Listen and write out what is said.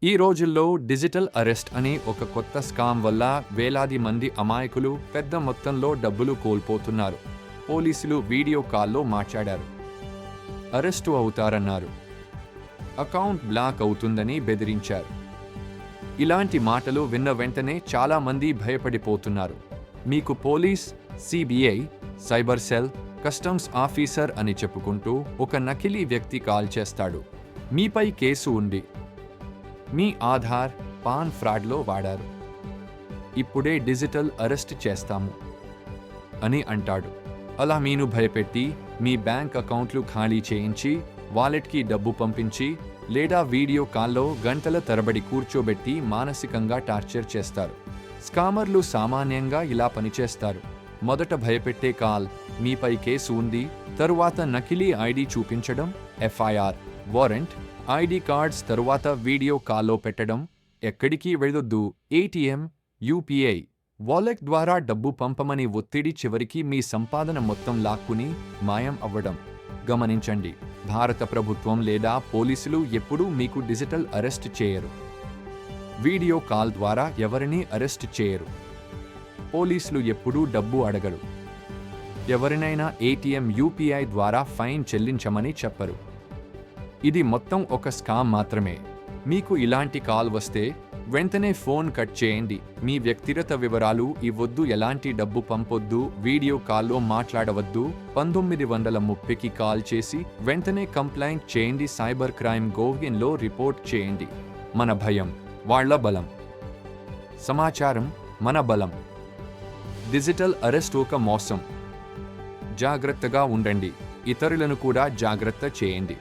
ఈ రోజుల్లో digital arrest అనే ఒక కొత్త స్కామ్ వల్ల వేలాది మంది అమాయకులు పెద్ద మొత్తంలో డబ్బులు కోల్పోతున్నారు. పోలీసులు వీడియో కాల్లో మాట్లాడారు. అరెస్టు అవుతారన్నారు. అకౌంట్ బ్లాక్ అవుతుందని బెదిరించారు. ఇలాంటి మాటలు విన్న వెంటనే చాలా మంది భయపడిపోతున్నారు. మీకు police, CBI, cyber cell, customs officer అని చెప్పుకుంటూ ఒక నకిలీ వ్యక్తి కాల్ చేస్తాడు. మీపై కేసు ఉంది, మీ ఆధార్, పాన్ ఫ్రాడ్లో వాడారు, ఇప్పుడే డిజిటల్ అరెస్ట్ చేస్తాము అని అంటాడు. అలా మీను భయపెట్టి మీ బ్యాంక్ అకౌంట్లు ఖాళీ చేయించి వాలెట్కి డబ్బు పంపించి లేదా వీడియో కాల్లో గంటల తరబడి కూర్చోబెట్టి మానసికంగా టార్చర్ చేస్తారు. స్కామర్లు సామాన్యంగా ఇలా పనిచేస్తారు. మొదట భయపెట్టే కాల్, మీపై కేసు ఉంది, తరువాత నకిలీ ఐడి చూపించడం, ఎఫ్ఐఆర్, వారెంట్, ఐడి కార్డ్స్, తరువాత వీడియో కాల్లో పెట్టడం, ఎక్కడికి వెళ్ళొద్దు, ఏటీఎం, యూపీఐ, వాలెట్ ద్వారా డబ్బు పంపమని ఒత్తిడి, చివరికి మీ సంపాదన మొత్తం లాక్కుని మాయం అవ్వడం. గమనించండి, భారత ప్రభుత్వం లేదా పోలీసులు ఎప్పుడూ మీకు డిజిటల్ అరెస్ట్ చేయరు. వీడియో కాల్ ద్వారా ఎవరినీ అరెస్ట్ చేయరు. పోలీసులు ఎప్పుడూ డబ్బు అడగరు. ఎవరినైనా ఏటీఎం, యూపీఐ ద్వారా ఫైన్ చెల్లించమని చెప్పరు. ఇది మొత్తం ఒక స్కామ్ మాత్రమే. మీకు ఇలాంటి కాల్ వస్తే వెంటనే ఫోన్ కట్ చేయండి. మీ వ్యక్తిగత వివరాలు ఇవ్వొద్దు, ఎలాంటి డబ్బు పంపొద్దు, వీడియో కాల్లో మాట్లాడవద్దు. 1930కి కాల్ చేసి వెంటనే కంప్లైంట్ చేయండి. సైబర్ క్రైమ్ గోవ్యంలో రిపోర్ట్ చేయండి. మన భయం వాళ్ళ బలం. సమాచారం మన బలం. డిజిటల్ అరెస్ట్ ఒక మోసం. జాగ్రత్తగా ఉండండి. ఇతరులను కూడా జాగ్రత్త చేయండి.